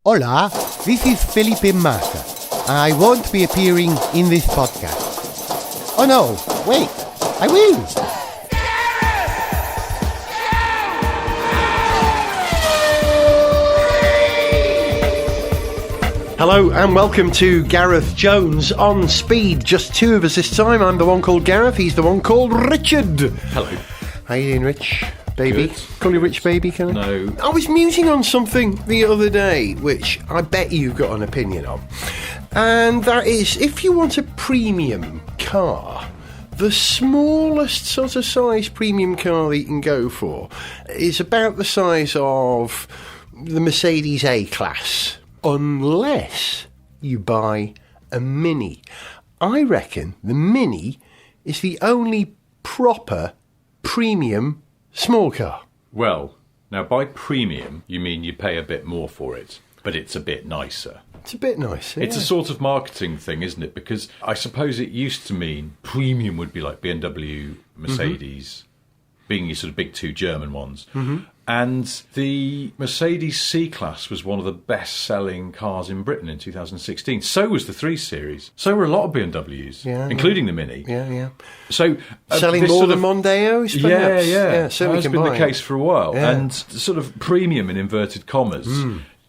Hola, this is Felipe Massa. I won't be appearing in this podcast. Oh no, wait, I will. Hello and welcome to Gareth Jones on Speed. Just two of us this time. I'm the one called Gareth, he's the one called Richard. Hello. How you doing, Rich? Baby? Good. Call you Rich Baby, can I? No. I was musing on something the other day, which I bet you've got an opinion on. And that is, if you want a premium car, the smallest sort of size premium car that you can go for is about the size of the Mercedes A-Class, unless you buy a Mini. I reckon the Mini is the only proper premium small car. Well, now by premium, you mean you pay a bit more for it, but it's a bit nicer. It's a bit nicer. It's a sort of marketing thing, isn't it? Because I suppose it used to mean premium would be like BMW, Mercedes, being your sort of big two German ones. And the Mercedes C-Class was one of the best-selling cars in Britain in 2016. So was the 3 Series. So were a lot of BMWs, including the Mini. Yeah. So selling more than Mondeos, perhaps? Yeah. Certainly That's been the case for a while. Yeah. And sort of premium in inverted commas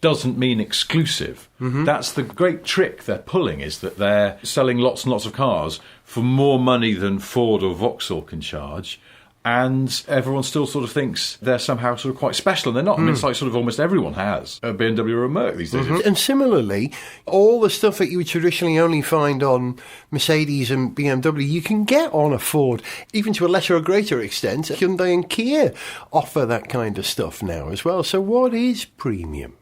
doesn't mean exclusive. That's the great trick they're pulling, is that they're selling lots and lots of cars for more money than Ford or Vauxhall can charge. And everyone still sort of thinks they're somehow sort of quite special, and they're not. I mean, it's like sort of almost everyone has a BMW or a Merc these days. And similarly, all the stuff that you would traditionally only find on Mercedes and BMW, you can get on a Ford, even to a lesser or greater extent. Hyundai and Kia offer that kind of stuff now as well. So what is premium?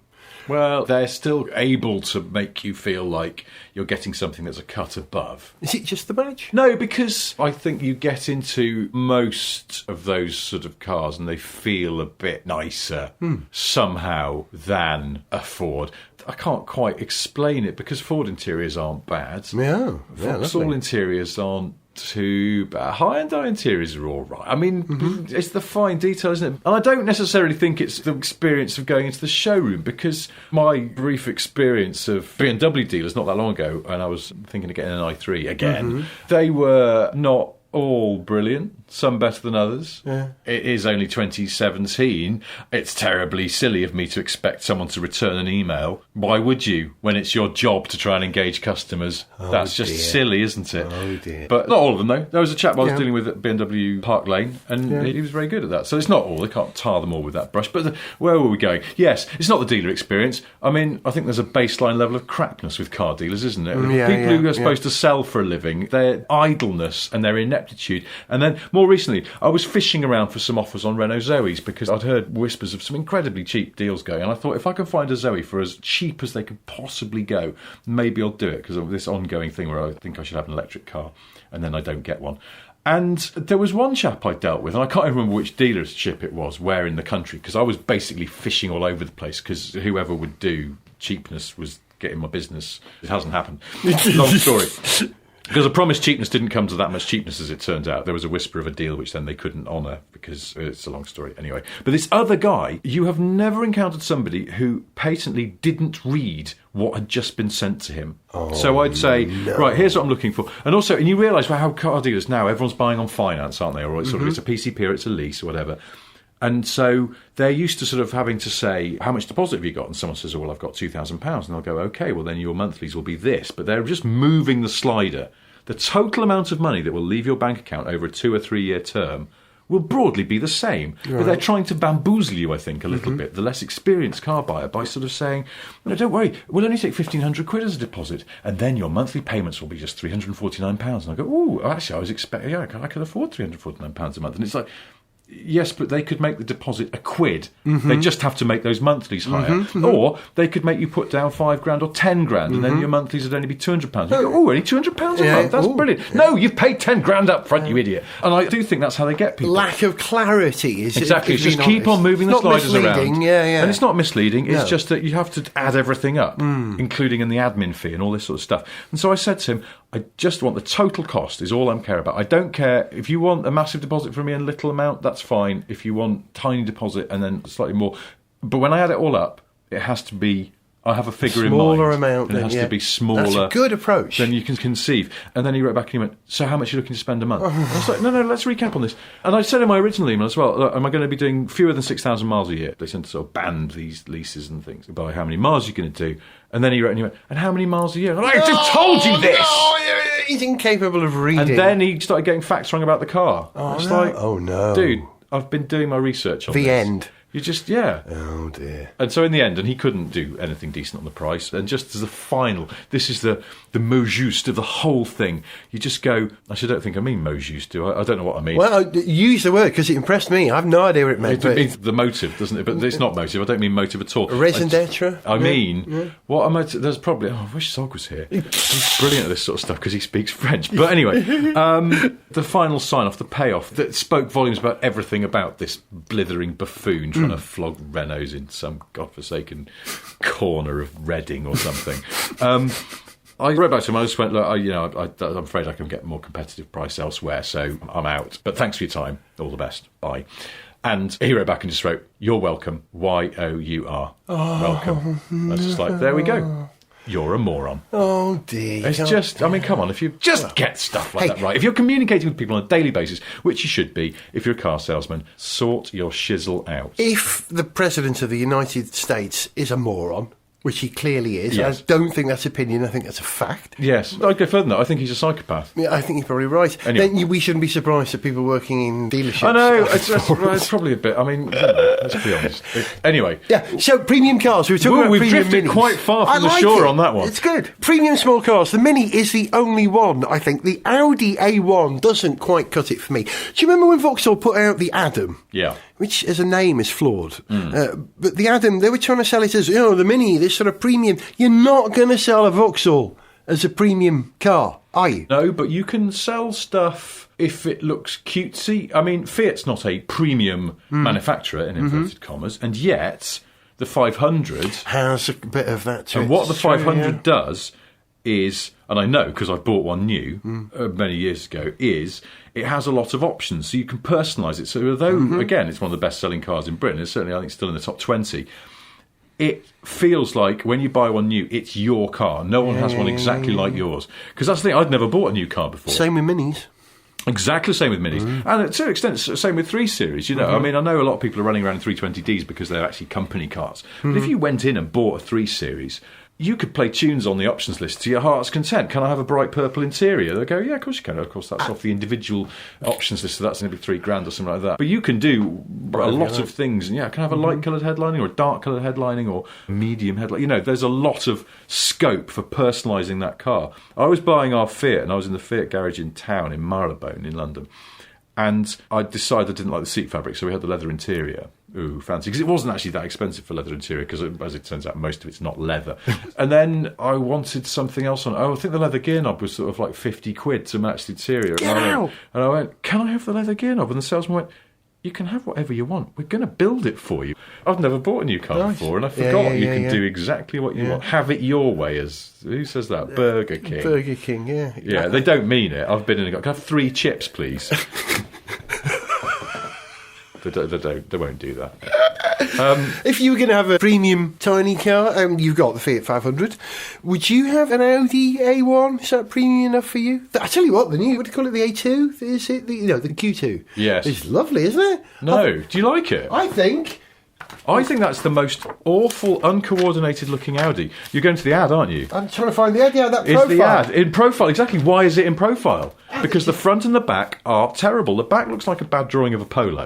Well, they're still able to make you feel like you're getting something that's a cut above. Is it just the badge? No, because I think you get into most of those sort of cars and they feel a bit nicer somehow than a Ford. I can't quite explain it because Ford interiors aren't bad. Yeah, Vauxhall interiors aren't too bad. Hyundai interiors are all right. I mean, it's the fine detail, isn't it? And I don't necessarily think it's the experience of going into the showroom, because my brief experience of BMW dealers not that long ago, and I was thinking of getting an i3 again, they were not all brilliant, some better than others. Yeah. It is only 2017. It's terribly silly of me to expect someone to return an email. Why would you, when it's your job to try and engage customers? That's just silly, isn't it? Oh dear. But not all of them, though. There was a chap I was dealing with at BMW Park Lane, and he was very good at that. So it's not all. They can't tar them all with that brush. But where were we going? Yes, it's not the dealer experience. I mean, I think there's a baseline level of crapness with car dealers, isn't there? People who are supposed to sell for a living, their idleness and their ineptitude. And then, more recently, I was fishing around for some offers on Renault Zoes, because I'd heard whispers of some incredibly cheap deals going, and I thought, if I can find a Zoe for as cheap as they could possibly go, maybe I'll do it, because of this ongoing thing where I think I should have an electric car, and then I don't get one. And there was one chap I dealt with, and I can't even remember which dealership it was, where in the country, because I was basically fishing all over the place, because whoever would do cheapness was getting my business. It hasn't happened. Long story. Because I promised cheapness didn't come to that much cheapness, as it turns out. There was a whisper of a deal which then they couldn't honour, because it's a long story anyway. But this other guy, you have never encountered somebody who patently didn't read what had just been sent to him. So I'd say, right, here's what I'm looking for. And also, and you realise how car dealers now, everyone's buying on finance, aren't they? Or it's sort of, it's a PCP or it's a lease or whatever. And so they're used to sort of having to say, how much deposit have you got? And someone says, oh, well, I've got £2,000. And they'll go, OK, well, then your monthlies will be this. But they're just moving the slider. The total amount of money that will leave your bank account over a 2 or 3 year term will broadly be the same. Right. But they're trying to bamboozle you, I think, a little bit, the less experienced car buyer, by sort of saying, no, don't worry, we'll only take £1,500 as a deposit, and then your monthly payments will be just £349. And I go, oh, actually, I was expecting, I could afford £349 a month. And it's like, yes, but they could make the deposit £1. They just have to make those monthlies higher. Or they could make you put down £5,000 or £10,000, and then your monthlies would only be £200. You go, oh, only £200 a month? That's brilliant. Yeah. No, you've paid £10,000 up front, you idiot. And I do think that's how they get people. Lack of clarity is exactly. Just keep on moving the sliders around. Yeah. And it's not misleading. It's just that you have to add everything up, including in the admin fee and all this sort of stuff. And so I said to him, I just want the total cost is all I'm care about. I don't care if you want a massive deposit from me and little amount, that's fine. If you want tiny deposit and then slightly more. But when I add it all up, it has to be I have a figure in Smaller mind. amount, and it has to be smaller. That's a good approach. Than you can conceive. And then he wrote back and he went, so how much are you looking to spend a month? I was like, no, let's recap on this. And I said in my original email as well, look, am I going to be doing fewer than 6,000 miles a year? They tend to sort of band these leases and things by how many miles you're going to do. And then he wrote and he went, and how many miles a year? And I just told you this! No, he's incapable of reading. And then he started getting facts wrong about the car. Oh, no. Dude, I've been doing my research on this. The end. You just, yeah. Oh, dear. And so in the end, and he couldn't do anything decent on the price, and just as a final, this is the mot juste of the whole thing. You just go, actually, I don't think I mean mot juste, do I? I don't know what I mean. Well, use the word, because it impressed me. I have no idea what it meant. It means the motive, doesn't it? But it's not motive. I don't mean motive at all. Raison d'etre? I mean, what am I... There's probably... I wish Zog was here. He's brilliant at this sort of stuff because he speaks French. But anyway, the final sign-off, the payoff, that spoke volumes about everything about this blithering buffoon trying to flog Renaults in some godforsaken corner of Reading or something. I wrote back to him. I just went, look, I'm afraid I can get a more competitive price elsewhere, so I'm out. But thanks for your time. All the best. Bye. And he wrote back and just wrote, you're welcome. Y-O-U-R. Welcome. That's just like, there we go. You're a moron. Oh, dear. It's just, I mean, come on, if you just get stuff like that right. If you're communicating with people on a daily basis, which you should be, if you're a car salesman, sort your shizzle out. If the President of the United States is a moron, which he clearly is, yes. I don't think that's opinion, I think that's a fact. Yes. I'd go further than that. I think he's a psychopath. Yeah, I think he's probably right. Anyway. Then we shouldn't be surprised that people working in dealerships. I know, it's probably a bit, I mean, let's be honest. Anyway. Yeah, so premium cars, we were talking about we've premium drifted minis. quite far from the shore on that one. It's good. Premium small cars, the Mini is the only one, I think. The Audi A1 doesn't quite cut it for me. Do you remember when Vauxhall put out the Adam? Yeah. Which, as a name, is flawed. But the Adam, they were trying to sell it as, the Mini, this sort of premium. You're not going to sell a Vauxhall as a premium car, are you? No, but you can sell stuff if it looks cutesy. I mean, Fiat's not a premium manufacturer, in inverted commas, and yet the 500... has a bit of that to it. And what the 500 does is, and I know because I bought one new many years ago, is it has a lot of options, so you can personalise it. So although, again, it's one of the best-selling cars in Britain, it's certainly, I think, still in the top 20, it feels like when you buy one new, it's your car. No one has one exactly like yours. Because that's the thing, I'd never bought a new car before. Same with Minis. Exactly the same with Minis. And to an extent, same with 3 Series. You know, I mean, I know a lot of people are running around 320Ds because they're actually company cars. But if you went in and bought a 3 Series... you could play tunes on the options list to your heart's content. Can I have a bright purple interior? They'll go, yeah, of course you can. Of course, that's off the individual options list, so that's going to be $3,000 or something like that. But you can do a lot of things. And yeah, can I have a light-coloured headlining or a dark-coloured headlining or medium headlining? You know, there's a lot of scope for personalising that car. I was buying our Fiat, and I was in the Fiat garage in town, in Marylebone, in London. And I decided I didn't like the seat fabric, so we had the leather interior. Ooh, fancy. Because it wasn't actually that expensive for leather interior, because as it turns out, most of it's not leather. And then I wanted something else on. Oh, I think the leather gear knob was sort of like 50 quid to match the interior. And I went, can I have the leather gear knob? And the salesman went, you can have whatever you want. We're going to build it for you. I've never bought a new car before, and I forgot you can do exactly what you want. Have it your way, as... Who says that? Burger King. Burger King, yeah. Yeah, they don't mean it. I've been in and got, can I have 3 chips, please? They won't do that. If you were going to have a premium tiny car, you've got the Fiat 500, would you have an Audi A1? Is that premium enough for you? I tell you what, the new, what do you call it, the A2? Is it the Q2? Yes. It's lovely, isn't it? No. Do you like it? I think that's the most awful, uncoordinated looking Audi. You're going to the ad, aren't you? I'm trying to find the ad. Yeah, that profile. It's the ad. In profile, exactly. Why is it in profile? Because the front and the back are terrible. The back looks like a bad drawing of a Polo.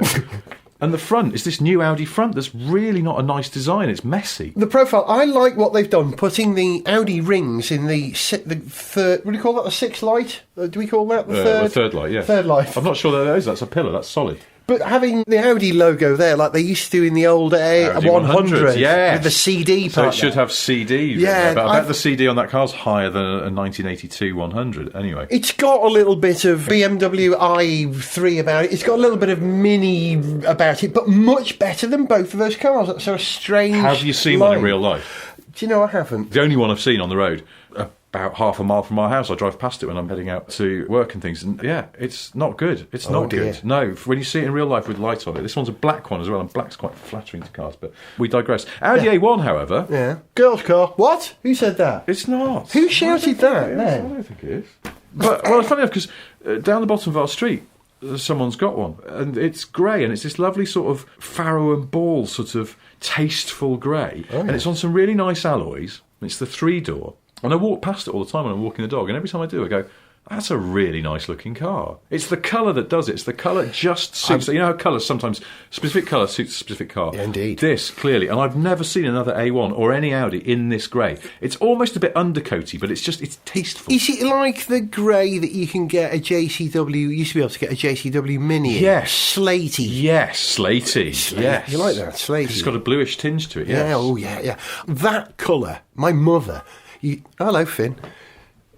And the front is this new Audi front that's really not a nice design. It's messy. The profile, I like what they've done, putting the Audi rings in the third... What do you call that, the sixth light? Do we call that the third? The third light, yeah. Third light. I'm not sure that is. That's a pillar. That's solid. But having the Audi logo there, like they used to do in the old A100, yes. with the CD part. So it should have CD. Yeah, but I bet the CD on that car's higher than a 1982 100. Anyway, it's got a little bit of BMW i3 about it. It's got a little bit of Mini about it, but much better than both of those cars. That's sort of strange. Have you seen one in real life? Do you know I haven't? The only one I've seen on the road. A about half a mile from our house. I drive past it when I'm heading out to work and things. And yeah, it's not good. It's not good. No, when you see it in real life with light on it. This one's a black one as well, and black's quite flattering to cars, but we digress. Audi A1, however. Yeah. Girl's car. What? Who said that? It's not. Who shouted that? I don't think it is. But, well, it's funny enough, because down the bottom of our street, someone's got one, and it's grey, and it's this lovely sort of farrow and ball sort of tasteful grey, and it's on some really nice alloys. It's the 3-door, and I walk past it all the time when I'm walking the dog, and every time I do I go, that's a really nice looking car. It's the colour that does it. It's the colour just suits. You know how colours sometimes, specific colour suits a specific car. Yeah, indeed. This, clearly, and I've never seen another A1 or any Audi in this grey. It's almost a bit undercoaty, but it's tasteful. Is it like the grey that you can get a JCW, you used to be able to get a JCW Mini? Yes. Slaty. Yes, slaty. Yes. You like that, slaty? It's got a bluish tinge to it, yes. Yeah, oh yeah. That colour, my mother... Hello, Finn.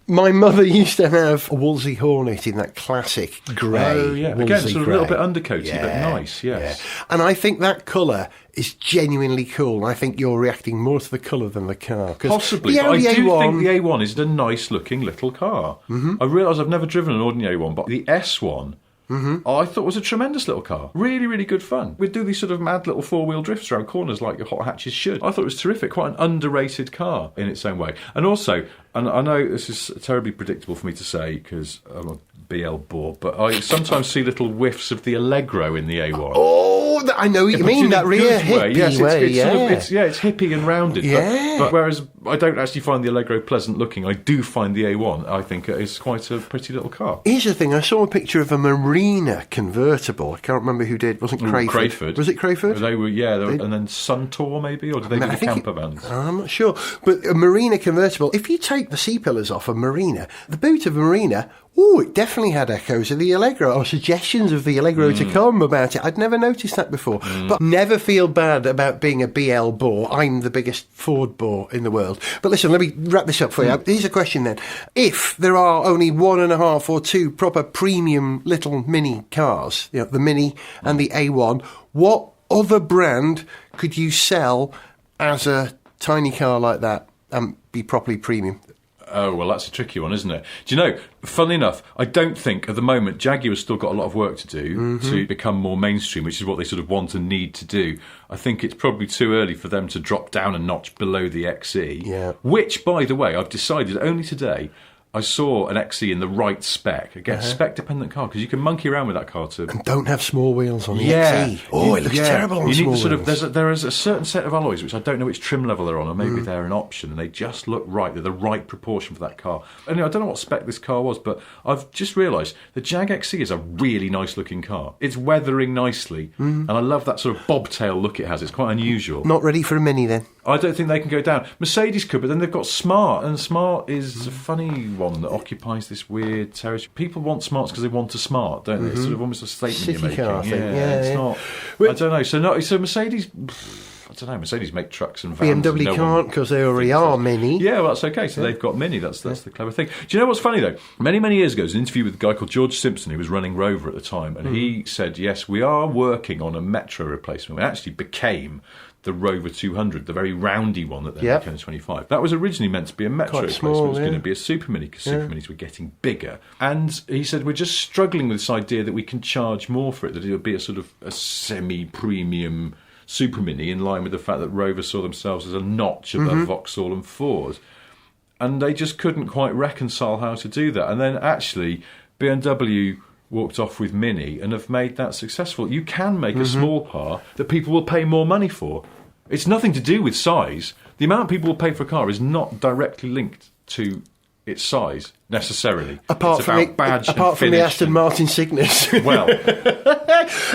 My mother used to have a Wolseley Hornet in that classic grey. Oh, yeah. Again, sort of a little bit undercoaty, but nice, yes. Yeah. And I think that colour is genuinely cool. I think you're reacting more to the colour than the car. Possibly, but I do think the A1 is a nice-looking little car. Mm-hmm. I realise I've never driven an ordinary A1, but the S1... Mm-hmm. I thought was a tremendous little car. Really, really good fun. We'd do these sort of mad little four-wheel drifts around corners like your hot hatches should. I thought it was terrific. Quite an underrated car in its own way. And also, and I know this is terribly predictable for me to say because I'm a BL bore, but I sometimes see little whiffs of the Allegro in the A1. Oh, I know what you mean. That rear hippie yes, way. It's hippie and rounded. Yeah. But whereas I don't actually find the Allegro pleasant looking, I do find the A1, I think, is quite a pretty little car. Here's the thing. I saw a picture of a Marina convertible. I can't remember who did. Wasn't Crayford? Was it Crayford? They were, and then Suntour maybe, or did they do the camper vans? I'm not sure. But a Marina convertible, if you take the C-pillars off a Marina, the boot of a Marina... Oh, it definitely had echoes of the Allegro, or suggestions of the Allegro to come about it. I'd never noticed that before. But never feel bad about being a BL bore. I'm the biggest Ford bore in the world. But listen, let me wrap this up for you. Here's a question then. If there are only 1.5 or 2 proper premium little mini cars, the Mini and the A1, what other brand could you sell as a tiny car like that and be properly premium? Oh, well, that's a tricky one, isn't it? Do you know, funnily enough, I don't think at the moment Jaguar's still got a lot of work to do to become more mainstream, which is what they sort of want and need to do. I think it's probably too early for them to drop down a notch below the XE, which, by the way, I've decided only today... I saw an XE in the right spec. Again, spec-dependent car, because you can monkey around with that car too. And don't have small wheels on the XE. Oh, it looks terrible on small wheels. There is a certain set of alloys, which I don't know which trim level they're on, or maybe they're an option, and they just look right. They're the right proportion for that car. Anyway, I don't know what spec this car was, but I've just realised the Jag XE is a really nice-looking car. It's weathering nicely, and I love that sort of bobtail look it has. It's quite unusual. Not ready for a Mini, then? I don't think they can go down. Mercedes could, but then they've got Smart, and Smart is a funny one that occupies this weird territory. People want Smarts because they want a Smart, don't they? It's sort of almost a statement you're making. Car, I think. It's not. I don't know. So Mercedes. I don't know. Mercedes make trucks and vans. BMW can't because they already are Mini. Yeah, well, that's okay. So they've got Mini. That's the clever thing. Do you know what's funny though? Many years ago, there was an interview with a guy called George Simpson, who was running Rover at the time, and he said, "Yes, we are working on a Metro replacement." It actually became the Rover 200, the very roundy one that then became 25. That was originally meant to be a Metro replacement. It was going to be a Super Mini because Super Minis were getting bigger. And he said, we're just struggling with this idea that we can charge more for it, that it would be a sort of a semi-premium Super Mini in line with the fact that Rover saw themselves as a notch above Vauxhall and Ford. And they just couldn't quite reconcile how to do that. And then actually, BMW... walked off with Mini and have made that successful. You can make a small car that people will pay more money for. It's nothing to do with size. The amount people will pay for a car is not directly linked to its size, necessarily. Apart from the Aston Martin Cygnus. Well.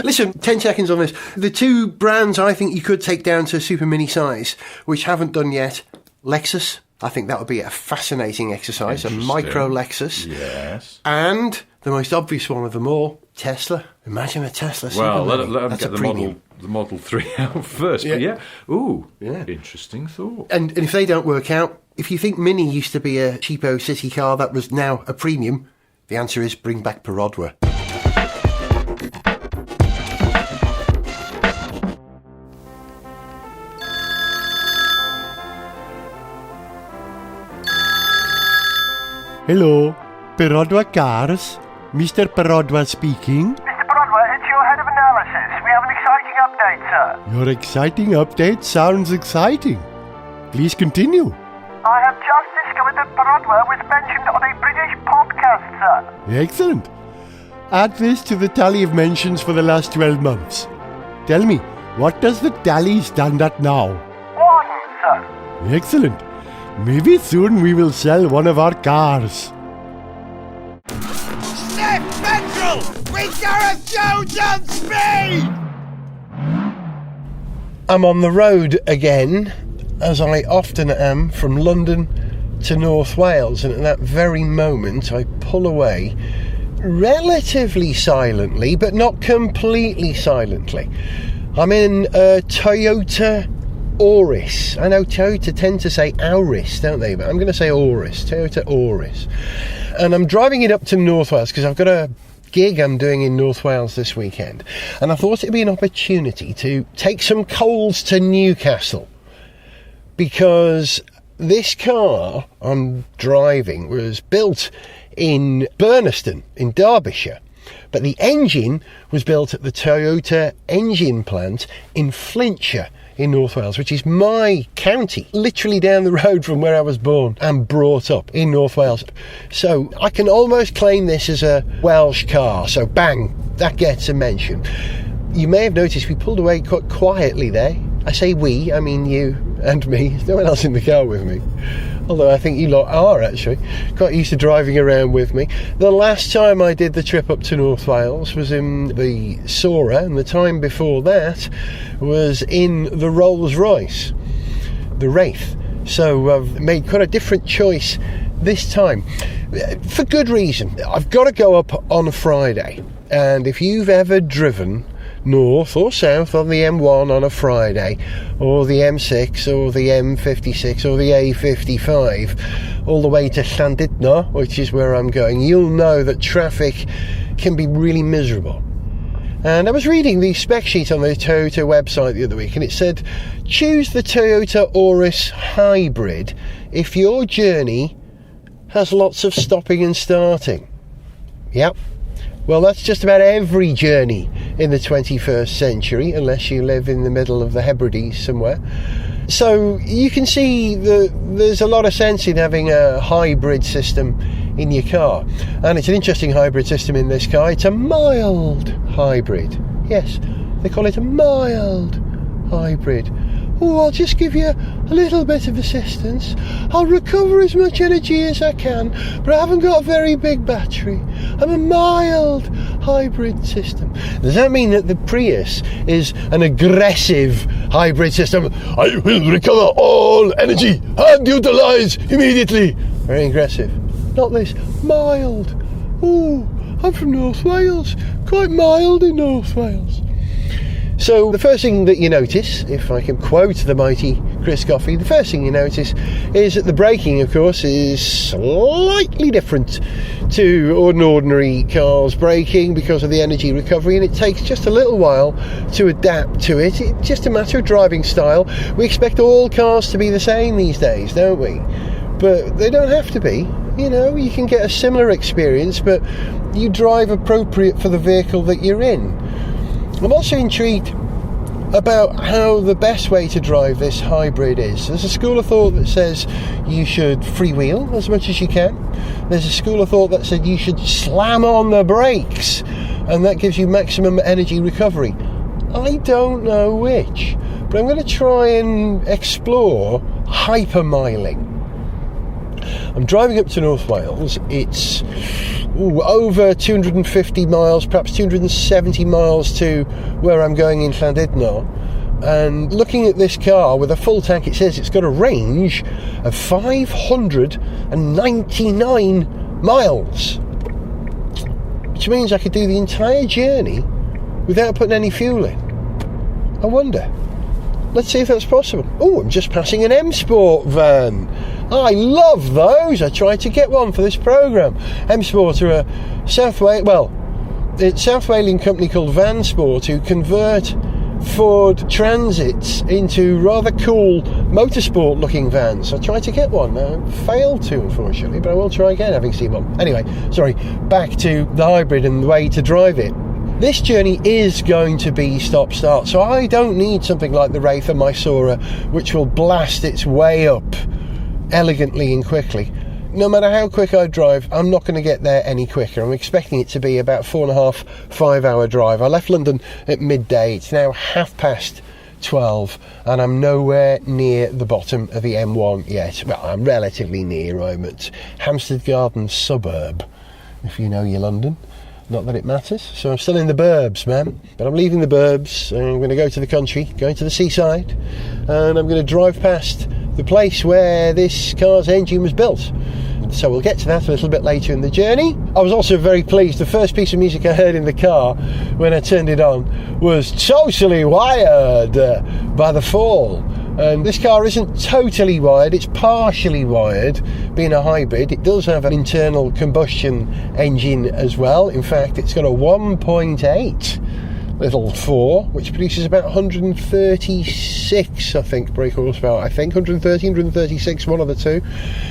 Listen, 10 seconds on this. The 2 brands I think you could take down to Super Mini size, which haven't done yet, Lexus. I think that would be a fascinating exercise, a micro Lexus. Yes. And the most obvious one of them all, Tesla. Imagine a Tesla. Well, let them get the Model 3 out first. Yeah. But interesting thought. And if they don't work out, if you think Mini used to be a cheapo city car that was now a premium, the answer is bring back Perodua. Hello, Perodwa Cars. Mr. Perodwa speaking. Mr. Broadway, it's your head of analysis. We have an exciting update, sir. Your exciting update sounds exciting. Please continue. I have just discovered that Broadway was mentioned on a British podcast, sir. Excellent. Add this to the tally of mentions for the last 12 months. Tell me, what does the tally stand at now? 1, sir. Excellent. Maybe soon we will sell one of our cars. Sniff Petrol with Gareth Jones on speed! I'm on the road again, as I often am, from London to North Wales, and at that very moment I pull away relatively silently, but not completely silently. I'm in a Toyota Auris. I know Toyota tend to say Auris, don't they? But I'm going to say Auris, Toyota Auris. And I'm driving it up to North Wales because I've got a gig I'm doing in North Wales this weekend. And I thought it'd be an opportunity to take some coals to Newcastle, because this car I'm driving was built in Burniston in Derbyshire, but the engine was built at the Toyota engine plant in Flintshire in North Wales, which is my county, literally down the road from where I was born and brought up in North Wales. So I can almost claim this as a Welsh car. So bang, that gets a mention. You may have noticed we pulled away quite quietly there. I say we, I mean you and me. There's no one else in the car with me. Although I think you lot are actually quite used to driving around with me. The last time I did the trip up to North Wales was in the Sora, and the time before that was in the Rolls Royce, the Wraith. So I've made quite a different choice this time, for good reason. I've got to go up on a Friday, and if you've ever driven north or south on the M1 on a Friday, or the M6 or the M56 or the A55 all the way to Llandudno, which is where I'm going, you'll know that traffic can be really miserable. And I was reading the spec sheet on the Toyota website the other week, and it said choose the Toyota Auris Hybrid if your journey has lots of stopping and starting. Yep. Well, that's just about every journey in the 21st century, unless you live in the middle of the Hebrides somewhere. So you can see that there's a lot of sense in having a hybrid system in your car. And it's an interesting hybrid system in this car. It's a mild hybrid. Yes, they call it a mild hybrid. Oh, I'll just give you a little bit of assistance. I'll recover as much energy as I can, but I haven't got a very big battery. I'm a mild hybrid system. Does that mean that the Prius is an aggressive hybrid system? I will recover all energy and utilise immediately. Very aggressive. Not this. Mild. Oh, I'm from North Wales. Quite mild in North Wales. So the first thing that you notice, if I can quote the mighty Chris Coffey, the first thing you notice is that the braking, of course, is slightly different to ordinary cars' braking because of the energy recovery, and it takes just a little while to adapt to it. It's just a matter of driving style. We expect all cars to be the same these days, don't we? But they don't have to be. You know, you can get a similar experience, but you drive appropriate for the vehicle that you're in. I'm also intrigued about how the best way to drive this hybrid is. There's a school of thought that says you should freewheel as much as you can. There's a school of thought that said you should slam on the brakes, and that gives you maximum energy recovery. I don't know which, but I'm going to try and explore hypermiling. I'm driving up to North Wales. It's over 250 miles, perhaps 270 miles to where I'm going in Llandudno. And looking at this car with a full tank, it says it's got a range of 599 miles, which means I could do the entire journey without putting any fuel in. I wonder. Let's see if that's possible. Oh, I'm just passing an M Sport van. I love those. I tried to get one for this programme. M Sport are a it's South Walian company called Van Sport, who convert Ford Transits into rather cool motorsport looking vans. I tried to get one, failed to, unfortunately, but I will try again having seen one. Anyway, sorry, back to the hybrid and the way to drive it. This journey is going to be stop-start, so I don't need something like the Wraith or Mysora, which will blast its way up elegantly and quickly. No matter how quick I drive, I'm not going to get there any quicker. I'm expecting it to be about 4.5, 5 hour drive. I left London at midday. It's now 12:30, and I'm nowhere near the bottom of the M1 yet. Well, I'm relatively near. I'm at Hampstead Garden suburb, if you know your London. Not that it matters. So I'm still in the burbs, man. But I'm leaving the burbs. I'm going to go to the country, going to the seaside, and I'm going to drive past the place where this car's engine was built. So we'll get to that a little bit later in the journey. I was also very pleased. The first piece of music I heard in the car when I turned it on was Totally Wired by The Fall. And this car isn't totally wired, it's partially wired. Being a hybrid, it does have an internal combustion engine as well. In fact, it's got a 1.8 little 4, which produces about 136, I think, brake horsepower. 136, one of the two.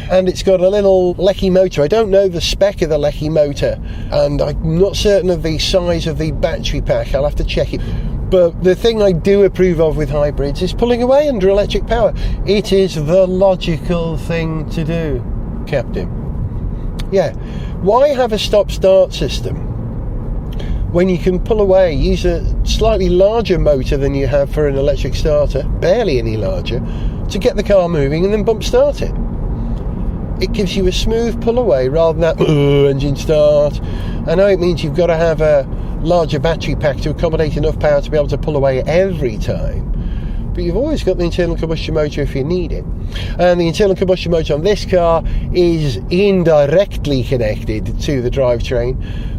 And it's got a little Lecky motor. I don't know the spec of the Lecky motor, and I'm not certain of the size of the battery pack. I'll have to check it. But the thing I do approve of with hybrids is pulling away under electric power. It is the logical thing to do, Captain. Yeah. Why have a stop-start system when you can pull away, use a slightly larger motor than you have for an electric starter, barely any larger, to get the car moving and then bump start it? It gives you a smooth pull away rather than that engine start. I know it means you've got to have a larger battery pack to accommodate enough power to be able to pull away every time, but you've always got the internal combustion motor if you need it. And the internal combustion motor on this car is indirectly connected to the drivetrain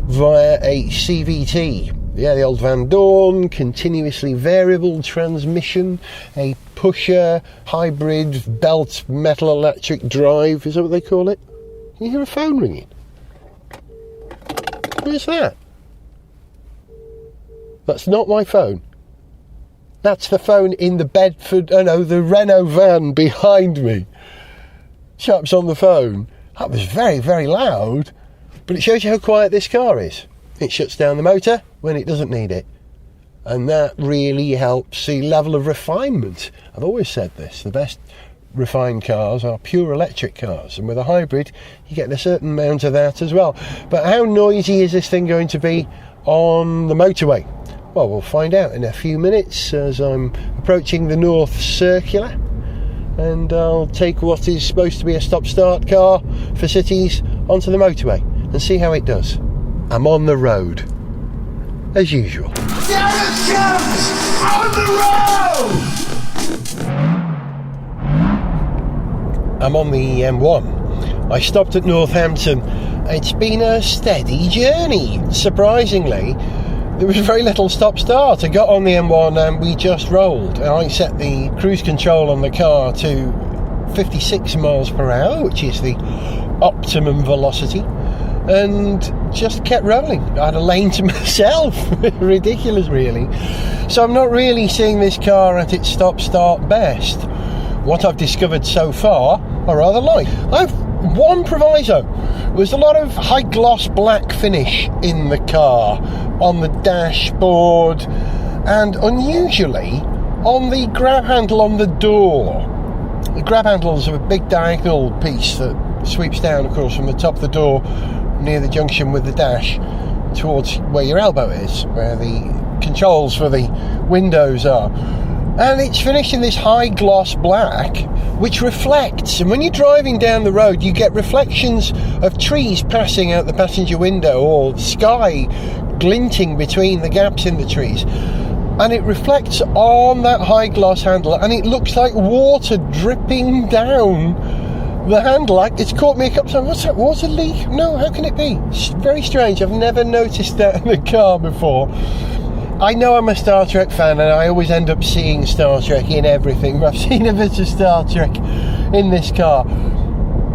via a CVT. Yeah, the old Van Dorn continuously variable transmission, a pusher hybrid belt metal electric drive. Is that what they call it? Can you hear a phone ringing? Where's that? That's not my phone. That's the phone in the the Renault van behind me. Chap's on the phone. That was very, very loud, but it shows you how quiet this car is. It shuts down the motor when it doesn't need it. And that really helps the level of refinement. I've always said this, the best refined cars are pure electric cars, and with a hybrid you get a certain amount of that as well. But how noisy is this thing going to be on the motorway? Well, we'll find out in a few minutes as I'm approaching the North Circular, and I'll take what is supposed to be a stop-start car for cities onto the motorway and see how it does. I'm on the road, as usual. There it comes! On the road! I'm on the M1. I stopped at Northampton. It's been a steady journey. Surprisingly, there was very little stop-start. I got on the M1 and we just rolled. And I set the cruise control on the car to 56 miles per hour, which is the optimum velocity, and just kept rolling. I had a lane to myself. Ridiculous, really. So I'm not really seeing this car at its stop-start best. What I've discovered so far, I rather like. I've one proviso. There's a lot of high gloss black finish in the car, on the dashboard, and unusually on the grab handle on the door. The grab handles are a big diagonal piece that sweeps down, of course, from the top of the door near the junction with the dash towards where your elbow is, where the controls for the windows are. And it's finished in this high gloss black, which reflects, and when you're driving down the road you get reflections of trees passing out the passenger window or sky glinting between the gaps in the trees, and it reflects on that high gloss handle, and it looks like water dripping down the handle. Like, it's caught me a couple of times. What's that, water leak? No, how can it be? It's very strange. I've never noticed that in the car before. I know I'm a Star Trek fan, and I always end up seeing Star Trek in everything. I've seen a bit of Star Trek in this car.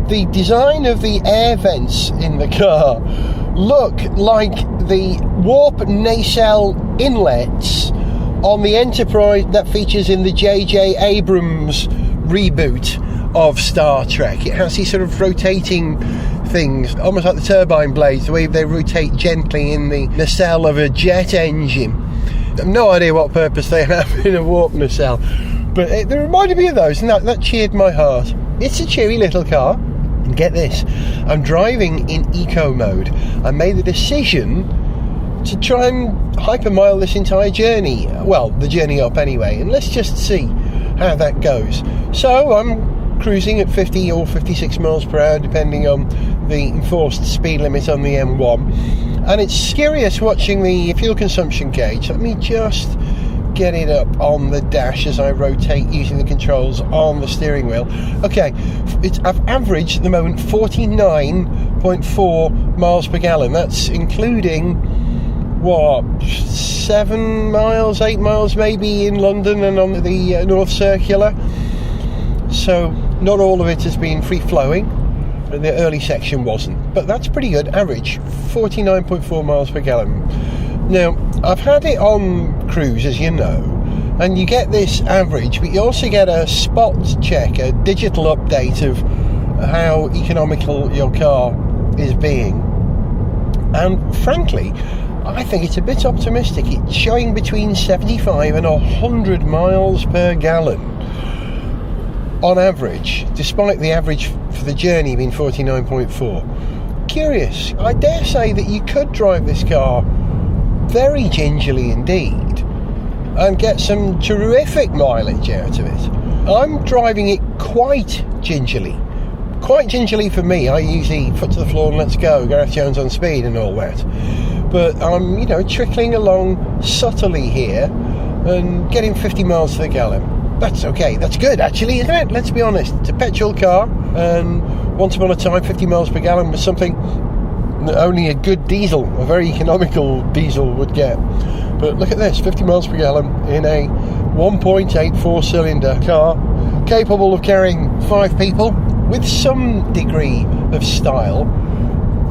The design of the air vents in the car look like the warp nacelle inlets on the Enterprise that features in the J.J. Abrams reboot of Star Trek. It has these sort of rotating things, almost like the turbine blades, the way they rotate gently in the nacelle of a jet engine. I've no idea what purpose they have in a warp nacelle, but they reminded me of those, and that cheered my heart. It's a cheery little car. And get this, I'm driving in eco mode. I made the decision to try and hypermile this entire journey. Well, the journey up anyway, and let's just see how that goes. So I'm cruising at 50 or 56 miles per hour, depending on the enforced speed limit on the M1. And it's curious watching the fuel consumption gauge. Let me just get it up on the dash as I rotate using the controls on the steering wheel. Okay, I've averaged at the moment 49.4 miles per gallon. That's including, 7 miles, 8 miles maybe in London and on the North Circular. So not all of it has been free-flowing. The early section wasn't. But that's pretty good. Average, 49.4 miles per gallon. Now, I've had it on cruise, as you know, and you get this average, but you also get a spot check, a digital update of how economical your car is being. And frankly, I think it's a bit optimistic. It's showing between 75 and 100 miles per gallon on average, despite the average for the journey being 49.4. Curious. I dare say that you could drive this car very gingerly indeed and get some terrific mileage out of it. I'm driving it quite gingerly for me. I usually foot to the floor and let's go, Gareth Jones on speed and all that, but I'm trickling along subtly here and getting 50 miles to the gallon. That's okay, that's good actually, isn't it? Let's be honest, it's a petrol car, and once upon a time 50 miles per gallon was something that only a good diesel, a very economical diesel would get. But look at this, 50 miles per gallon in a 1.8 four-cylinder car, capable of carrying 5 people with some degree of style.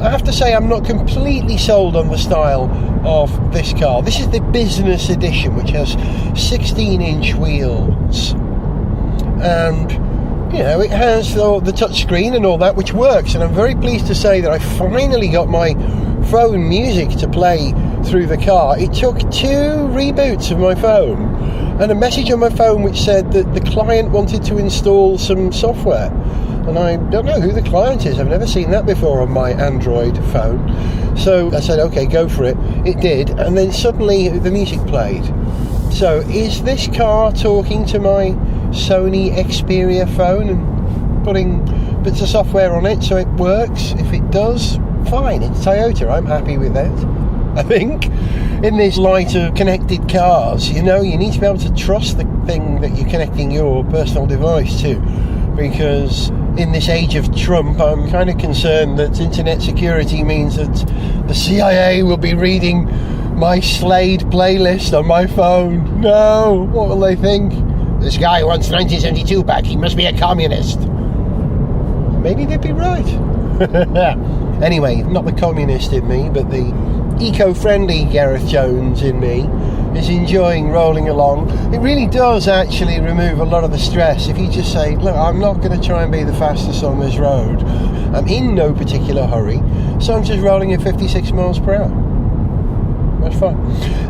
I have to say I'm not completely sold on the style of this car. This is the business edition, which has 16-inch wheels, and it has the touchscreen and all that, which works, and I'm very pleased to say that I finally got my phone music to play through the car. It took 2 reboots of my phone and a message on my phone which said that the client wanted to install some software, and I don't know who the client is. I've never seen that before on my Android phone. So I said, okay, go for it. It did, and then suddenly the music played. So is this car talking to my Sony Xperia phone and putting bits of software on it so it works? If it does, fine, it's Toyota, I'm happy with that. I think in this light of connected cars, you need to be able to trust the thing that you're connecting your personal device to, because in this age of Trump, I'm kind of concerned that internet security means that the CIA will be reading my Slade playlist on my phone. No, what will they think? This guy wants 1972 back, he must be a communist. Maybe they'd be right. Anyway, not the communist in me, but the eco-friendly Gareth Jones in me is enjoying rolling along. It really does actually remove a lot of the stress if you just say, look, I'm not going to try and be the fastest on this road. I'm in no particular hurry, so I'm just rolling at 56 miles per hour. That's fine.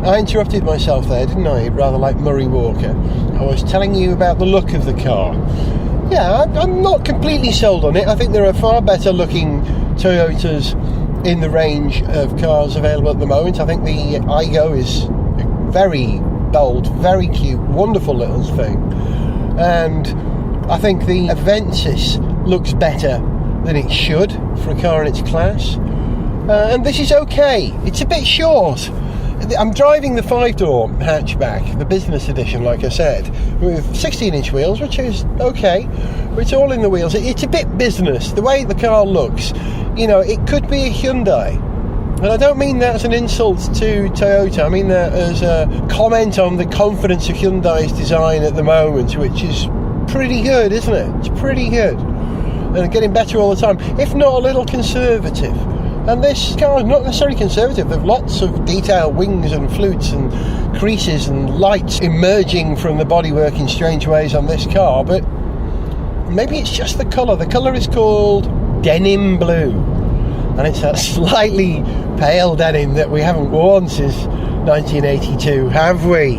I interrupted myself there, didn't I? Rather like Murray Walker. I was telling you about the look of the car. Yeah, I'm not completely sold on it. I think there are far better looking Toyotas in the range of cars available at the moment. I think the Aygo is very bold, very cute, wonderful little thing. And I think the Avensis looks better than it should for a car in its class. And this is okay. It's a bit short. I'm driving the 5-door hatchback, the business edition, like I said, with 16-inch wheels, which is okay. It's all in the wheels. It's a bit business. The way the car looks, it could be a Hyundai. And I don't mean that as an insult to Toyota. I mean that as a comment on the confidence of Hyundai's design at the moment, which is pretty good, isn't it? It's pretty good. And getting better all the time, if not a little conservative. And this car is not necessarily conservative. There are lots of detailed wings and flutes and creases and lights emerging from the bodywork in strange ways on this car, but maybe it's just the colour. The colour is called denim blue, and it's that slightly pale denim that we haven't worn since 1982, have we?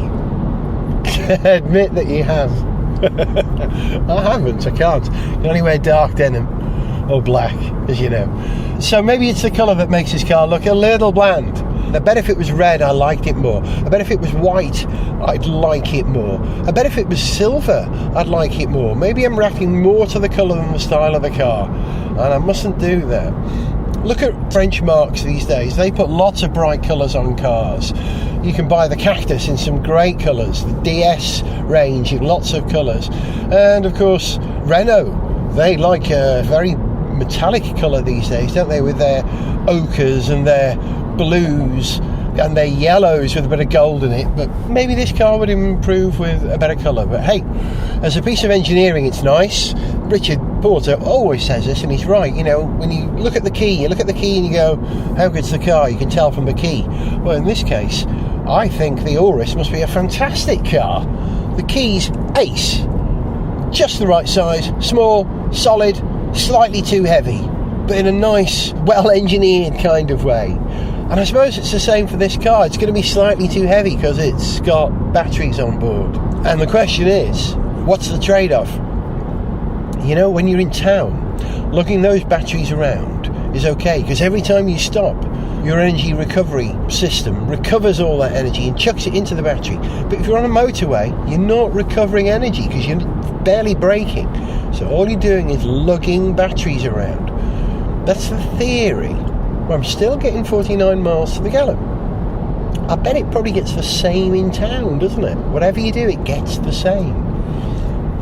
Admit that you have. I haven't, I can't. You can only wear dark denim or black, as you know. So maybe it's the colour that makes this car look a little bland. I bet if it was red, I liked it more. I bet if it was white, I'd like it more. I bet if it was silver, I'd like it more. Maybe I'm reacting more to the colour than the style of the car, and I mustn't do that. Look at French marques these days. They put lots of bright colours on cars. You can buy the Cactus in some great colours, the DS range in lots of colours. And of course, Renault, they like a very metallic colour these days, don't they, with their ochres and their blues and their yellows with a bit of gold in it. But maybe this car would improve with a better colour. But hey, as a piece of engineering, it's nice. Richard Porter always says this, and he's right. You know, when you look at the key and you go, how good's the car? You can tell from the key. Well, in this case, I think the Auris must be a fantastic car. The key's ace. Just the right size, small, solid, slightly too heavy, but in a nice, well-engineered kind of way. And I suppose it's the same for this car. It's going to be slightly too heavy because it's got batteries on board. And the question is, what's the trade-off? You know, when you're in town, lugging those batteries around is okay, because every time you stop, your energy recovery system recovers all that energy and chucks it into the battery. But if you're on a motorway, you're not recovering energy because you're barely braking. So all you're doing is lugging batteries around. That's the theory. But I'm still getting 49 miles to the gallon. I bet it probably gets the same in town, doesn't it? Whatever you do, it gets the same.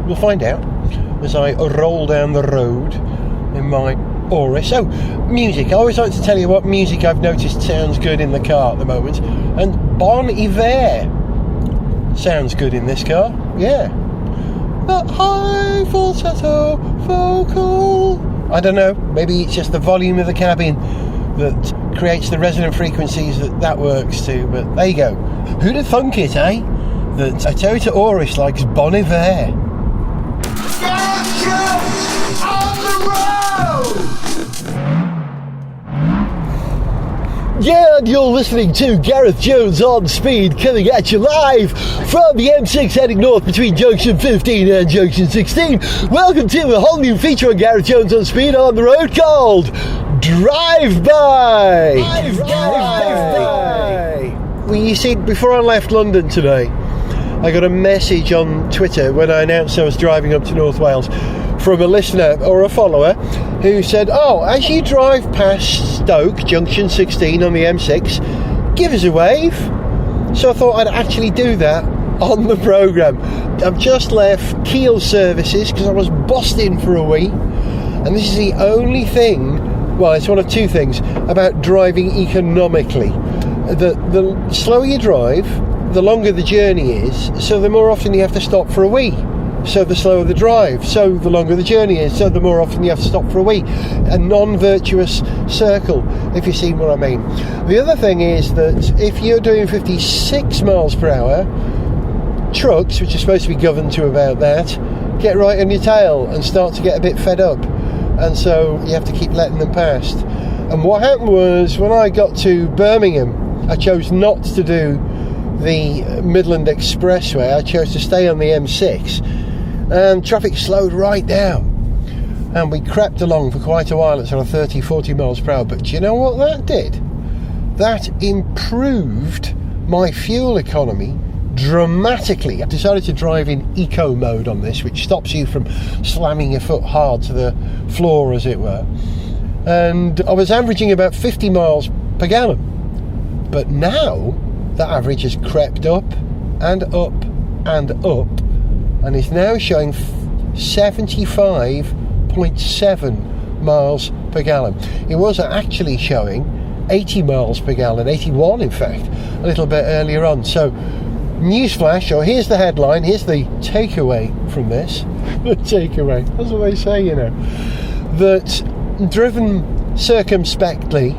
We'll find out as I roll down the road in my Auris. Oh, music. I always like to tell you what music I've noticed sounds good in the car at the moment. And Bon Iver sounds good in this car. Yeah. That high falsetto vocal. I don't know. Maybe it's just the volume of the cabin that creates the resonant frequencies that works to. But there you go. Who'd have thunk it, eh? That a Toyota Auris likes Bon Iver. Gareth on the road! Yeah, and you're listening to Gareth Jones on Speed, coming at you live from the M6 heading north between Junction 15 and Junction 16. Welcome to a whole new feature on Gareth Jones on Speed on the road called Drive-By. Well, you see, before I left London today, I got a message on Twitter when I announced I was driving up to North Wales from a listener or a follower who said, oh, as you drive past Stoke, Junction 16 on the M6, give us a wave. So I thought I'd actually do that on the programme. I've just left Kiel services because I was bossed in for a wee, and this is the only thing, well, it's one of two things about driving economically. The slower you drive, the longer the journey is, so the more often you have to stop for a wee. So the slower the drive, so the longer the journey is, so the more often you have to stop for a wee. A non-virtuous circle, if you see what I mean. The other thing is that if you're doing 56 miles per hour, trucks, which are supposed to be governed to about that, get right on your tail and start to get a bit fed up. And so you have to keep letting them past. And what happened was, when I got to Birmingham, I chose not to do the Midland Expressway. I chose to stay on the M6. And traffic slowed right down, and we crept along for quite a while at sort of 30-40 miles per hour. But do you know what that did? That improved my fuel economy dramatically. I decided to drive in eco mode on this, which stops you from slamming your foot hard to the floor, as it were. And I was averaging about 50 miles per gallon. But now that average has crept up and up and up, and is now showing 75.7 miles per gallon. It was actually showing 80 miles per gallon, 81 in fact, a little bit earlier on. So, newsflash, or here's the headline, here's the takeaway from this. The takeaway, that's what they say, you know. That driven circumspectly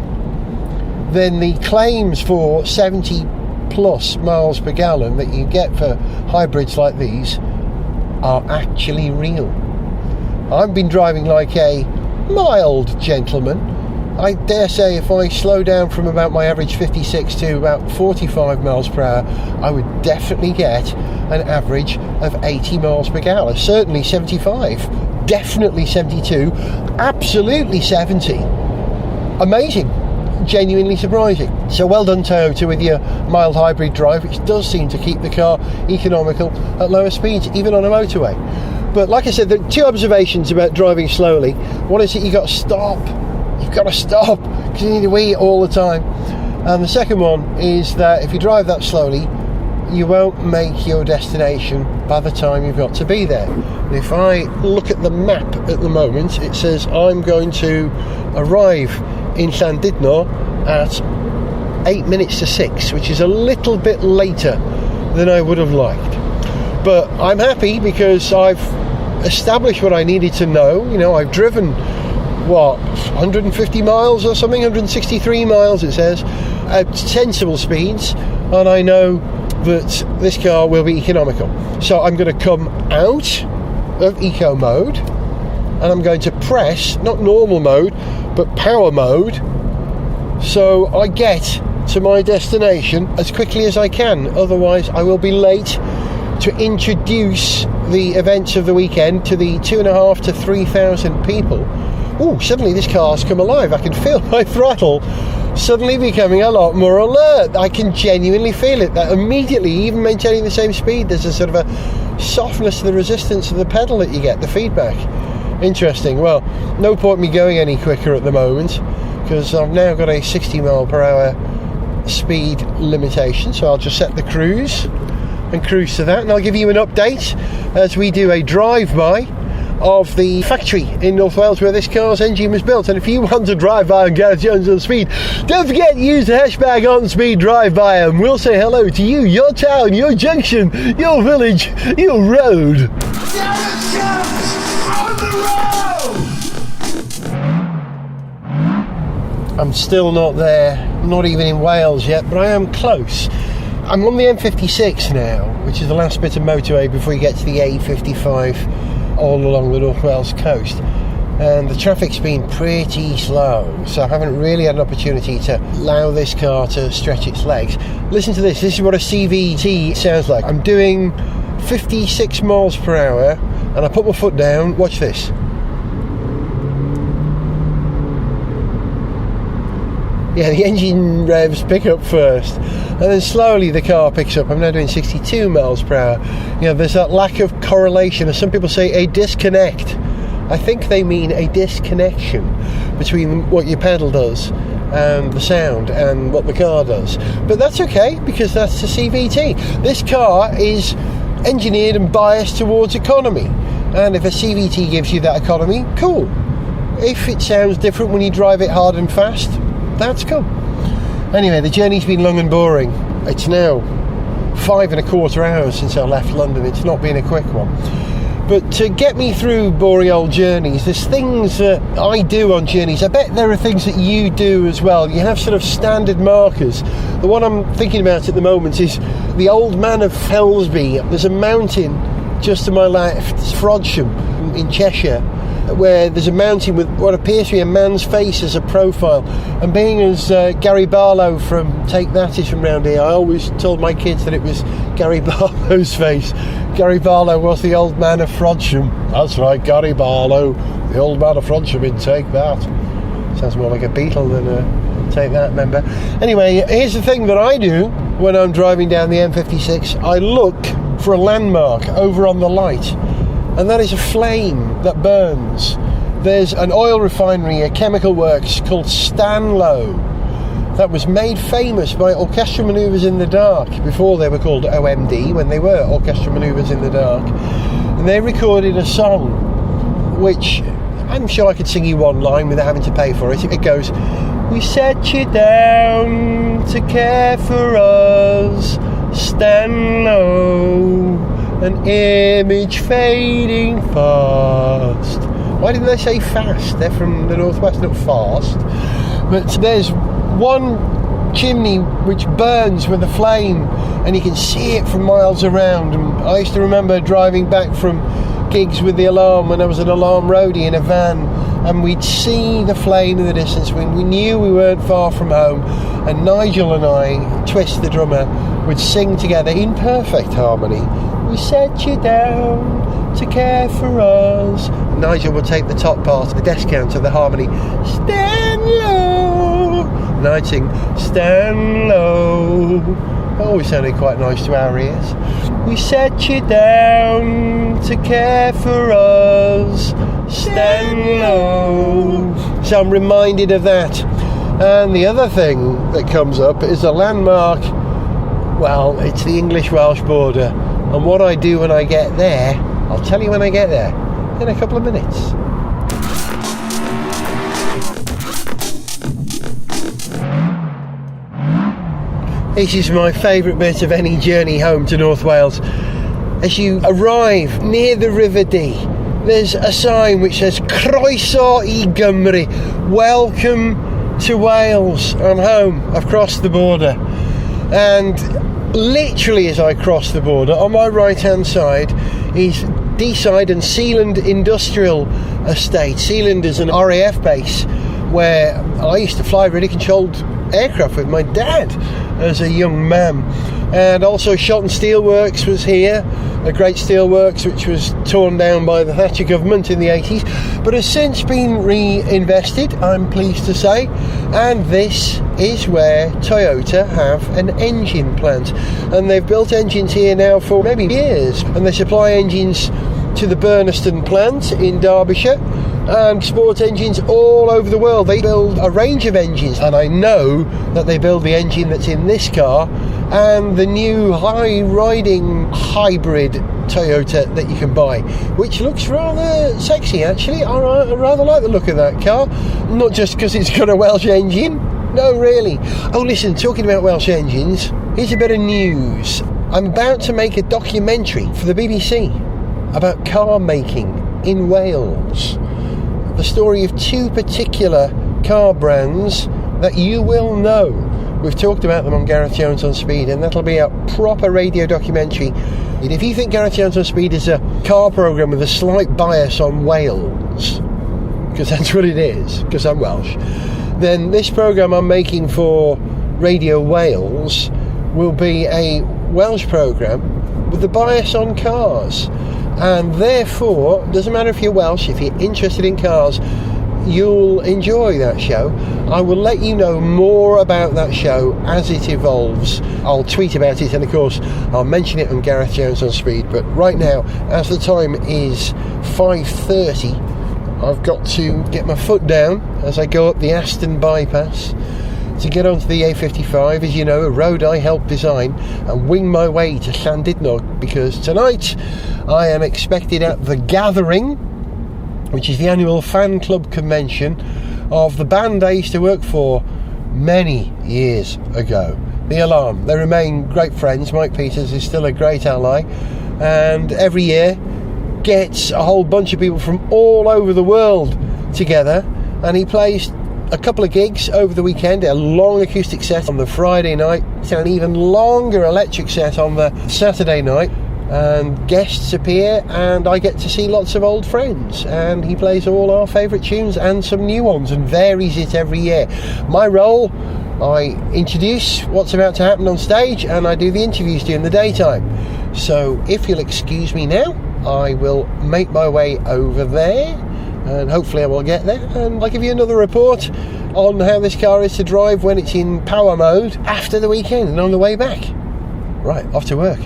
then the claims for 70 plus miles per gallon that you get for hybrids like these are actually real. I've been driving like a mild gentleman. I dare say if I slow down from about my average 56 to about 45 miles per hour, I would definitely get an average of 80 miles per gallon. Certainly 75, definitely 72, absolutely 70. Amazing, genuinely surprising. So well done, Toyota, with your mild hybrid drive, which does seem to keep the car economical at lower speeds, even on a motorway. But like I said, there are two observations about driving slowly. One is that you've got to stop. You've got to stop because you need to eat all the time. And the second one is that if you drive that slowly, you won't make your destination by the time you've got to be there. And if I look at the map at the moment, it says I'm going to arrive in Llandudno at 8 minutes to 6, which is a little bit later than I would have liked. But I'm happy because I've established what I needed to know. You know, I've driven 150 miles or something, 163 miles it says, at sensible speeds, and I know that this car will be economical. So I'm going to come out of eco mode and I'm going to press, not normal mode, but power mode, so I get to my destination as quickly as I can. Otherwise I will be late to introduce the events of the weekend to the 2,500 to 3,000 people. Oh, suddenly this car's come alive. I can feel my throttle suddenly becoming a lot more alert. I can genuinely feel it. That immediately, even maintaining the same speed, there's a sort of a softness to the resistance of the pedal that you get, the feedback. Interesting. Well, no point me going any quicker at the moment because I've now got a 60 mile per hour speed limitation, so I'll just set the cruise and cruise to that, and I'll give you an update as we do a drive-by of the factory in North Wales where this car's engine was built. And if you want to drive by on Gareth Jones on Speed, don't forget to use the hashtag OnSpeed drive by, and we'll say hello to you, your town, your junction, your village, your road. Gareth Jones on the road! I'm still not there, not even in Wales yet, but I am close. I'm on the M56 now, which is the last bit of motorway before you get to the A55 all along the North Wales coast, and the traffic's been pretty slow, so I haven't really had an opportunity to allow this car to stretch its legs. Listen to this. This is what a CVT sounds like. I'm doing 56 miles per hour and I put my foot down. Watch this. Yeah, the engine revs pick up first, and then slowly the car picks up. I'm now doing 62 miles per hour. You know, there's that lack of correlation, as some people say, a disconnect. I think they mean a disconnection between what your pedal does and the sound and what the car does. But that's okay, because that's the CVT. This car is engineered and biased towards economy, and if a CVT gives you that economy, cool. If it sounds different when you drive it hard and fast, that's cool. Anyway, the journey's been long and boring. It's now 5.25 hours since I left London. It's not been a quick one. But to get me through boring old journeys, there's things that I do on journeys. I bet there are things that you do as well. You have sort of standard markers. The one I'm thinking about at the moment is the Old Man of Fellsby. There's a mountain just to my left, it's Frodsham in Cheshire, where there's a mountain with what appears to be a man's face as a profile. And being as Gary Barlow from Take That is from round here, I always told my kids that it was Gary Barlow's face. Gary Barlow was the Old Man of Frodsham. That's right, Gary Barlow, the Old Man of Frodsham in Take That. Sounds more like a Beatle than a Take That member. Anyway, here's the thing that I do when I'm driving down the M56. I look for a landmark over on the light, and that is a flame that burns. There's an oil refinery, a chemical works called Stanlow, that was made famous by orchestral manoeuvres in the dark before they were called OMD, when they were orchestral manoeuvres in the dark. And they recorded a song which I'm sure I could sing you one line without having to pay for it. It goes, "We set you down to care for us, Stanlow, an image fading fast." Why didn't they say fast? They're from the northwest, not fast. But there's one chimney which burns with a flame, and you can see it from miles around. And I used to remember driving back from gigs with the Alarm when I was an Alarm roadie in a van, and we'd see the flame in the distance when we knew we weren't far from home, and Nigel and I, Twist the drummer, would sing together in perfect harmony. We set you down to care for us. And Nigel would take the top part of the descant of the harmony. Stand low. And I'd sing, stand low. That always sounded quite nice to our ears. We set you down to care for us. Stand low. So I'm reminded of that. And the other thing that comes up is a landmark. Well, it's the English-Welsh border. And what I do when I get there, I'll tell you when I get there in a couple of minutes. This is my favourite bit of any journey home to North Wales. As you arrive near the River Dee, there's a sign which says Croeso I Gymru, welcome to Wales. I'm home, I've crossed the border. And literally as I cross the border, on my right hand side is Deeside and Sealand Industrial Estate. Sealand is an RAF base where I used to fly really controlled aircraft with my dad as a young man. And also Shotton Steelworks was here, a great steelworks which was torn down by the Thatcher government in the 80s, but has since been reinvested, I'm pleased to say. And this is where Toyota have an engine plant, and they've built engines here now for maybe years, and they supply engines to the Burniston plant in Derbyshire and sports engines all over the world. They build a range of engines, and I know that they build the engine that's in this car and the new high-riding hybrid Toyota that you can buy, which looks rather sexy actually. I rather like the look of that car, not just because it's got a Welsh engine, no really. Oh listen, talking about Welsh engines, here's a bit of news. I'm about to make a documentary for the BBC about car making in Wales. The story of two particular car brands that you will know. We've talked about them on Gareth Jones on Speed, and that'll be a proper radio documentary. And if you think Gareth Jones on Speed is a car programme with a slight bias on Wales, because that's what it is, because I'm Welsh, then this programme I'm making for Radio Wales will be a Welsh programme with a bias on cars. And therefore, doesn't matter if you're Welsh, if you're interested in cars, you'll enjoy that show. I will let you know more about that show as it evolves. I'll tweet about it, and of course I'll mention it on Gareth Jones on Speed. But right now, as the time is 5:30, I've got to get my foot down as I go up the Aston bypass to get onto the A55, as you know, a road I helped design, and wing my way to Llandudno, because tonight I am expected at the Gathering, which is the annual fan club convention of the band I used to work for many years ago, the Alarm. They remain great friends. Mike Peters is still a great ally, and every year gets a whole bunch of people from all over the world together, and he plays a couple of gigs over the weekend, a long acoustic set on the Friday night, an even longer electric set on the Saturday night, and guests appear, and I get to see lots of old friends, and he plays all our favourite tunes and some new ones, and varies it every year. My role, I introduce what's about to happen on stage, and I do the interviews during the daytime. So if you'll excuse me now, I will make my way over there, and hopefully I will get there, and I'll give you another report on how this car is to drive when it's in power mode after the weekend and on the way back. Right, off to work.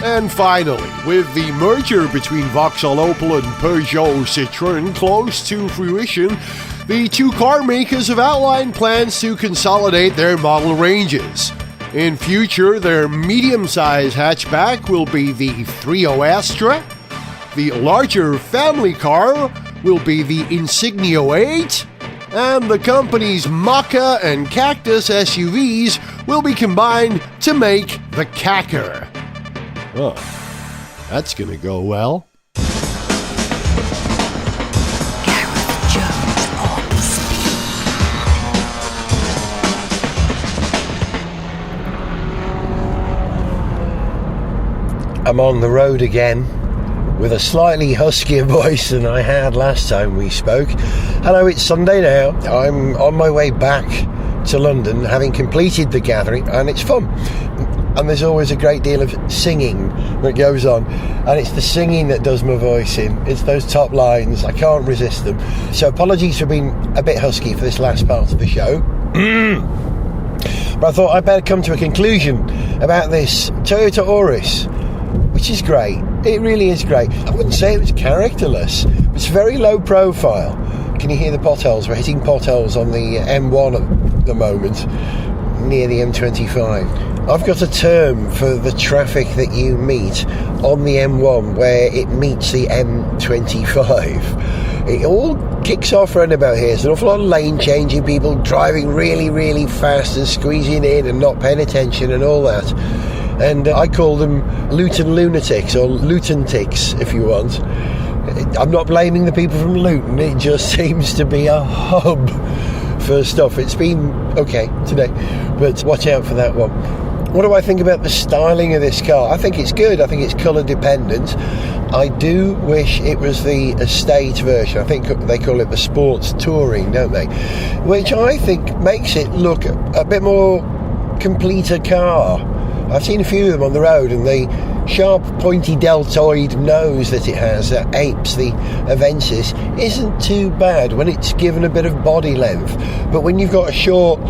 And finally, with the merger between Vauxhall Opel and Peugeot Citroën close to fruition, the two car makers have outlined plans to consolidate their model ranges. In future, their medium-sized hatchback will be the 3.0 Astra, the larger family car will be the Insignia 8, and the company's Maka and Cactus SUVs will be combined to make the Kacker. Oh. That's going to go well. Gareth Jones on speed. I'm on the road again with a slightly huskier voice than I had last time we spoke. Hello, it's Sunday now. I'm on my way back to London, having completed the gathering, and it's fun. And there's always a great deal of singing that goes on, and it's the singing that does my voice in. It's those top lines. I can't resist them. So apologies for being a bit husky for this last part of the show. But I thought I'd better come to a conclusion about this Toyota Auris, which is great. It really is great. I wouldn't say it was characterless. It's very low profile. Can you hear the potholes? We're hitting potholes on the M1 at the moment, near the M25. I've got a term for the traffic that you meet on the M1 where it meets the M25. It all kicks off round about here. There's an awful lot of lane changing, people driving really, really fast and squeezing in and not paying attention and all that. And I call them Luton lunatics, or Luton ticks, if you want. I'm not blaming the people from Luton, it just seems to be a hub for stuff. It's been okay today, but watch out for that one. What do I think about the styling of this car? I think it's good. I think it's colour dependent. I do wish it was the estate version. I think they call it the sports touring, don't they? Which I think makes it look a bit more complete a car. I've seen a few of them on the road, and the sharp, pointy deltoid nose that it has that apes the Avensis isn't too bad when it's given a bit of body length. But when you've got a short,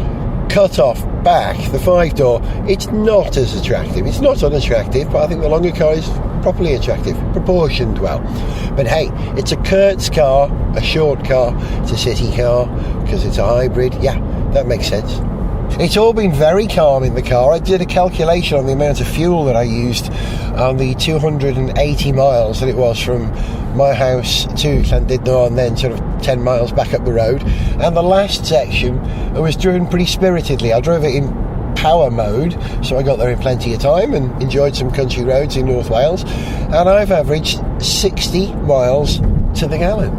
cut-off back, the 5-door, it's not as attractive. It's not unattractive, but I think the longer car is properly attractive, proportioned well. But hey, it's a Kurtz car, a short car, it's a city car, because it's a hybrid. Yeah, that makes sense. It's all been very calm in the car. I did a calculation on the amount of fuel that I used on the 280 miles that it was from my house to Llandudno, and then sort of 10 miles back up the road. And the last section I was driven pretty spiritedly. I drove it in power mode, so I got there in plenty of time and enjoyed some country roads in North Wales. And I've averaged 60 miles to the gallon,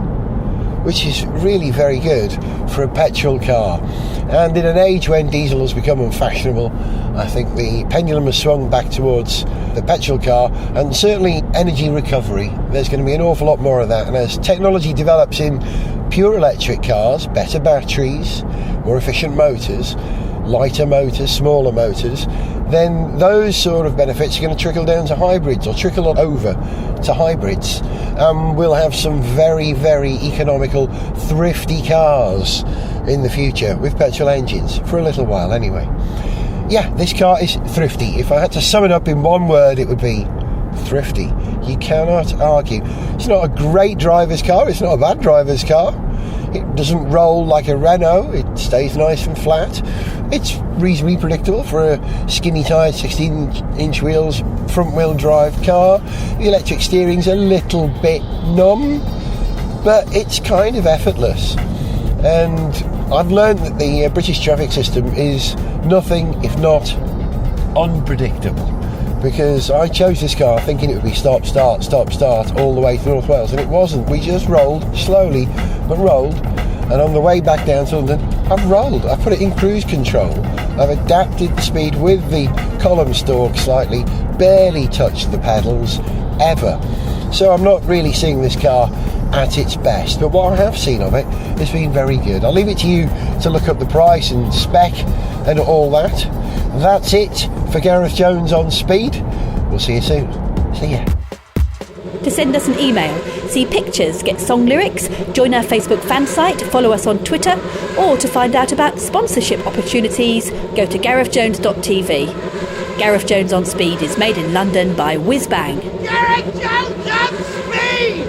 which is really very good for a petrol car. And in an age when diesel has become unfashionable, I think the pendulum has swung back towards the petrol car, and certainly energy recovery. There's going to be an awful lot more of that, and as technology develops in pure electric cars, better batteries, more efficient motors, lighter motors, smaller motors, then those sort of benefits are going to trickle down to hybrids, or trickle on over to hybrids. We'll have some very, very economical, thrifty cars in the future with petrol engines, for a little while anyway. Yeah, this car is thrifty. If I had to sum it up in one word, it would be thrifty. You cannot argue. It's not a great driver's car, it's not a bad driver's car. It doesn't roll like a Renault, it stays nice and flat. It's reasonably predictable for a skinny tyred 16-inch wheels, front-wheel drive car. The electric steering's a little bit numb, but it's kind of effortless. And I've learned that the British traffic system is nothing if not unpredictable, because I chose this car thinking it would be stop, start, stop, start all the way to North Wales, and it wasn't. We just rolled slowly, but rolled. And on the way back down to London, I've rolled. I've put it in cruise control. I've adapted the speed with the column stalk slightly, barely touched the pedals, ever. So I'm not really seeing this car at its best, but what I have seen of it has been very good. I'll leave it to you to look up the price and spec and all that. That's it for Gareth Jones on Speed. We'll see you soon. See ya. To send us an email, see pictures, get song lyrics, join our Facebook fan site, follow us on Twitter, or to find out about sponsorship opportunities, go to garethjones.tv. Gareth Jones on Speed is made in London by Whiz Bang. Gareth Jones on Speed!